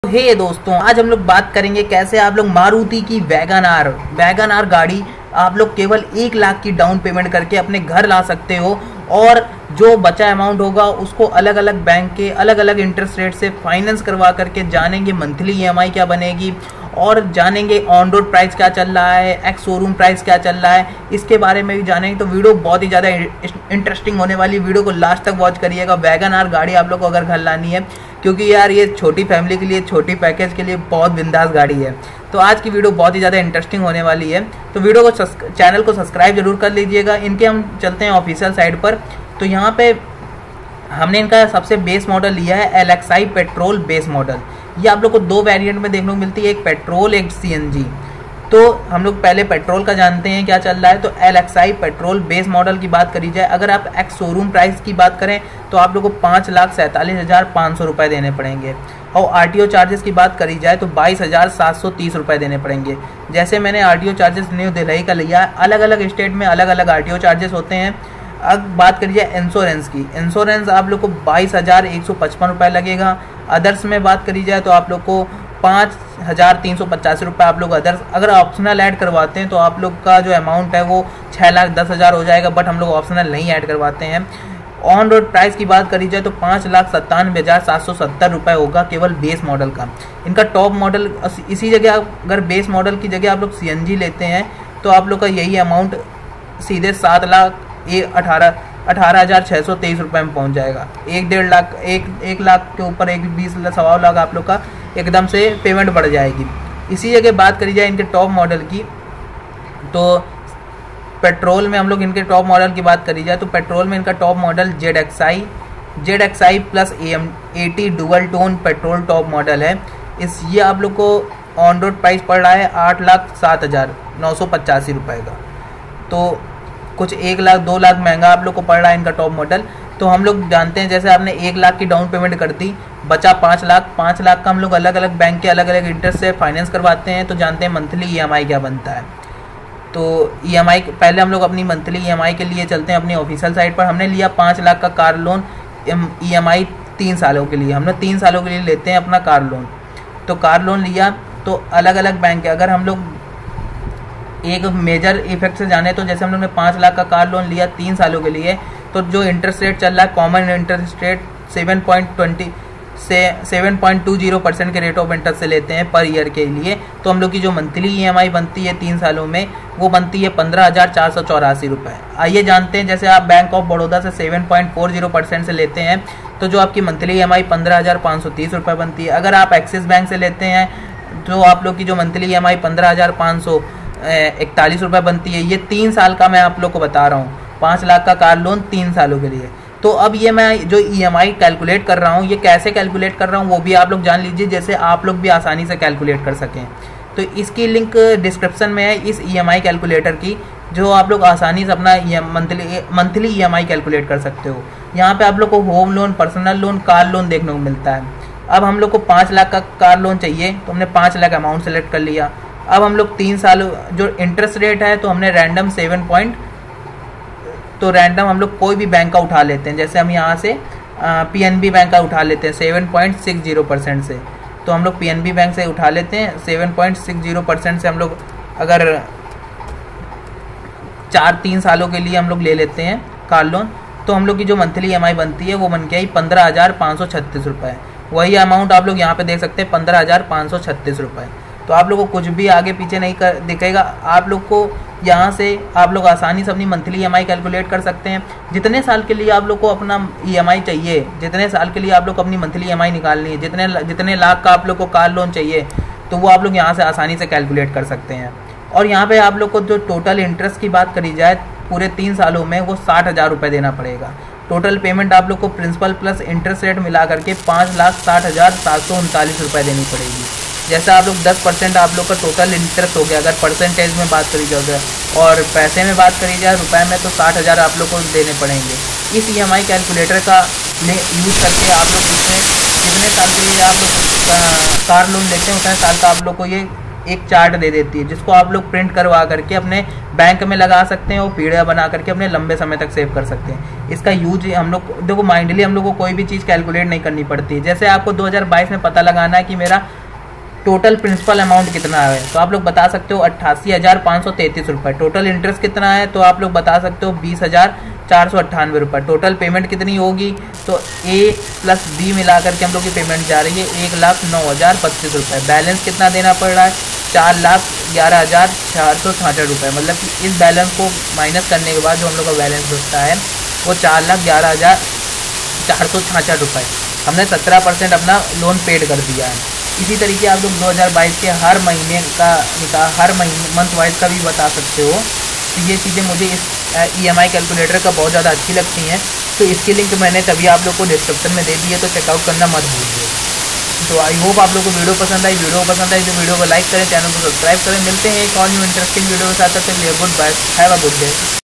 हे दोस्तों, आज हम लोग बात करेंगे कैसे आप लोग मारुति की वैगन आर गाड़ी आप लोग केवल 1 लाख की डाउन पेमेंट करके अपने घर ला सकते हो और जो बचा अमाउंट होगा उसको अलग अलग बैंक के अलग अलग इंटरेस्ट रेट से फाइनेंस करवा करके जानेंगे मंथली ईएमआई क्या बनेगी और जानेंगे ऑन रोड प्राइस क्या चल रहा है, एक्स शोरूम प्राइस क्या चल रहा है, इसके बारे में भी जानेंगे। तो वीडियो बहुत ही ज़्यादा इंटरेस्टिंग होने वाली, वीडियो को लास्ट तक वॉच करिएगा। वैगन आर गाड़ी आप लोग को अगर घर लानी है, क्योंकि यार ये छोटी फैमिली के लिए, छोटी पैकेज के लिए बहुत बिंदास गाड़ी है। तो आज की वीडियो बहुत ही ज़्यादा इंटरेस्टिंग होने वाली है। तो वीडियो को चैनल को सब्सक्राइब जरूर कर लीजिएगा। इनके हम चलते हैं ऑफिशियल साइट पर। तो यहाँ पे हमने इनका सबसे बेस मॉडल लिया है LXi पेट्रोल बेस मॉडल। ये आप लोग को 2 वेरिएंट में देखने को मिलती है, एक पेट्रोल एक CNG। तो हम लोग पहले पेट्रोल का जानते हैं क्या चल रहा है। तो LXi पेट्रोल बेस मॉडल की बात करी जाए, अगर आप एक्स शोरूम प्राइस की बात करें तो आप लोग को 5,47,500 रुपये देने पड़ेंगे और RTO चार्जेस की बात करी जाए तो 22,730 रुपये देने पड़ेंगे। जैसे मैंने RTO चार्जेस न्यू दिल्ली का लिया, अलग अलग स्टेट में अलग अलग RTO चार्जेस होते हैं। अब बात करिए इंश्योरेंस की, इंश्योरेंस आप लोग को 22,155 रुपये लगेगा। अदर्स में बात करी जाए तो आप लोग को 5,385 रुपये आप लोग अदर्स अगर ऑप्शनल ऐड करवाते हैं तो आप लोग का जो अमाउंट है वो 6,10,000 हो जाएगा, बट हम लोग ऑप्शनल नहीं ऐड करवाते हैं। ऑन रोड प्राइस की बात करी जाए तो 5,97,770 रुपये होगा केवल बेस मॉडल का। इनका टॉप मॉडल इसी जगह, अगर बेस मॉडल की जगह आप लोग CNG लेते हैं तो आप लोग का यही अमाउंट सीधे 18,623 रुपये में पहुंच जाएगा। 1.5 लाख, 1 लाख के ऊपर 20 लाख आप लोग का एकदम से पेमेंट बढ़ जाएगी। इसी जगह बात करी जाए इनके टॉप मॉडल की, तो पेट्रोल में हम लोग इनके टॉप मॉडल की बात करी जाए तो पेट्रोल में इनका top model ZXi plus AM80 dual tone petrol top model है। ये आप लोग को ऑन रोड प्राइस पड़ रहा है 8,07,985 रुपये का। तो कुछ 1 लाख 2 लाख महंगा आप लोग को पड़ रहा है इनका टॉप मॉडल। तो हम लोग जानते हैं जैसे आपने 1 लाख की डाउन पेमेंट कर दी, बचा 5 लाख का हम लोग अलग अलग बैंक के अलग अलग इंटरेस्ट से फाइनेंस करवाते हैं। तो जानते हैं मंथली EMI क्या बनता है। तो EMI पहले हम लोग अपनी मंथली EMI के लिए चलते हैं अपनी ऑफिशियल साइट पर। हमने लिया 5 लाख का कार लोन EMI 3 सालों के लिए, हमने 3 सालों के लिए लेते हैं अपना कार लोन। तो कार लोन लिया तो अलग अलग बैंक के, अगर हम लोग एक मेजर इफेक्ट से जाने तो जैसे हम लोग ने 5 लाख का कार लोन लिया 3 सालों के लिए, तो जो इंटरेस्ट रेट चल रहा है कॉमन इंटरेस्ट रेट 7.20% के रेट ऑफ इंटरेस्ट से लेते हैं पर ईयर के लिए। तो हम लोग की जो मंथली EMI बनती है 3 सालों में वो बनती है 15,484 रुपये। आइए जानते हैं, जैसे आप बैंक ऑफ बड़ौदा से 7.40% से लेते हैं तो जो आपकी मंथली EMI 15,530 रुपये बनती है। अगर आप एक्सिस बैंक से लेते हैं जो आप लोग की जो मंथली EMI 15,541 रुपये बनती है। ये 3 साल का मैं आप लोग को बता रहा हूँ, 5 लाख का कार लोन 3 सालों के लिए। तो अब ये मैं जो EMI कैलकुलेट कर रहा हूँ, ये कैसे कैलकुलेट कर रहा हूँ वो भी आप लोग जान लीजिए, जैसे आप लोग भी आसानी से कैलकुलेट कर सकें। तो इसकी लिंक डिस्क्रिप्शन में है इस EMI कैलकुलेटर की, जो आप लोग आसानी से अपना मंथली EMI कैलकुलेट कर सकते हो। यहाँ पे आप लोग को home loan, personal loan, car loan देखने को मिलता है। अब हम लोग को 5 लाख का कार लोन चाहिए तो हमने 5 लाख अमाउंट सेलेक्ट कर लिया। अब हम लोग 3 साल जो इंटरेस्ट रेट है तो हमने रैंडम रैंडम हम लोग कोई भी बैंक का उठा लेते हैं। जैसे हम यहाँ से PNB बैंक का उठा लेते हैं 7.60% से। तो हम लोग PNB बैंक से उठा लेते हैं 7.60% से। हम लोग अगर 3 सालों के लिए हम लोग ले लेते हैं कार लोन, तो हम लोग की जो मंथली EMI बनती है वो बन के आई 15,536 रुपये। वही अमाउंट आप लोग यहाँ पे देख सकते हैं 15,536 रुपये। तो आप लोग को कुछ भी आगे पीछे नहीं दिखेगा। आप लोग को यहाँ से आप लोग आसानी से अपनी मंथली EMI कैलकुलेट कर सकते हैं। जितने साल के लिए आप लोग को अपना EMI चाहिए, जितने साल के लिए आप लोग को अपनी मंथली EMI निकालनी है, जितने लाख का आप लोग को कार लोन चाहिए, तो वो आप लोग यहाँ से आसानी से कैलकुलेट कर सकते हैं। और यहाँ पे आप लोग को जो टोटल इंटरेस्ट की बात करी जाए पूरे 3 सालों में वो 60,000 रुपये देना पड़ेगा। टोटल पेमेंट आप लोग को प्रिंसिपल प्लस इंटरेस्ट रेट मिला करके 5,60,739 रुपये देनी पड़ेगी। जैसे आप लोग 10% आप लोग का टोटल इंटरेस्ट हो गया, अगर परसेंटेज में बात करी जाए और पैसे में बात करी जाए रुपए में, तो 60,000 आप लोग को देने पड़ेंगे। इस EMI कैलकुलेटर का यूज़ करके आप लोग जितने साल के लिए आप लोग कार लोन लेते हैं उतने साल का आप लोग को ये एक चार्ट दे देती है, जिसको आप लोग प्रिंट करवा करके अपने बैंक में लगा सकते हैं और पीडीएफ बना करके अपने लंबे समय तक सेव कर सकते हैं। इसका यूज हम लोग देखो, माइंडली हम लोग को कोई भी चीज़ कैलकुलेट नहीं करनी पड़ती। जैसे आपको 2022 में पता लगाना है कि मेरा टोटल प्रिंसिपल अमाउंट कितना है, तो आप लोग बता सकते हो 88,533 रुपये। टोटल इंटरेस्ट कितना है, तो आप लोग बता सकते हो 20,498 रुपये। टोटल पेमेंट कितनी होगी, तो A प्लस B मिला करके हम लोग की पेमेंट जा रही है 1,09,032 रुपये। बैलेंस कितना देना पड़ रहा है, 4,11,466 रुपये। मतलब कि इस बैलेंस को माइनस करने के बाद जो हम लोग का बैलेंस बचता है वो 4,11,466 रुपये। हमने 17% अपना लोन पेड कर दिया है। इसी तरीके आप लोग 2022 के हर महीने का हर महीने मंथ वाइज का भी बता सकते हो। तो ये चीज़ें मुझे इस EMI कैलकुलेटर का बहुत ज़्यादा अच्छी लगती हैं। तो इसकी लिंक मैंने तभी आप लोग को डिस्क्रिप्शन में दे दी है, तो चेकआउट करना मत भूलिए। तो आई होप आप लोग को वीडियो पसंद आई। वीडियो पसंद आई तो वीडियो को लाइक करें, चैनल को सब्सक्राइब करें। मिलते हैं एक और न्यू इंटरेस्टिंग वीडियो के साथ। तब तक goodbye, have a good day.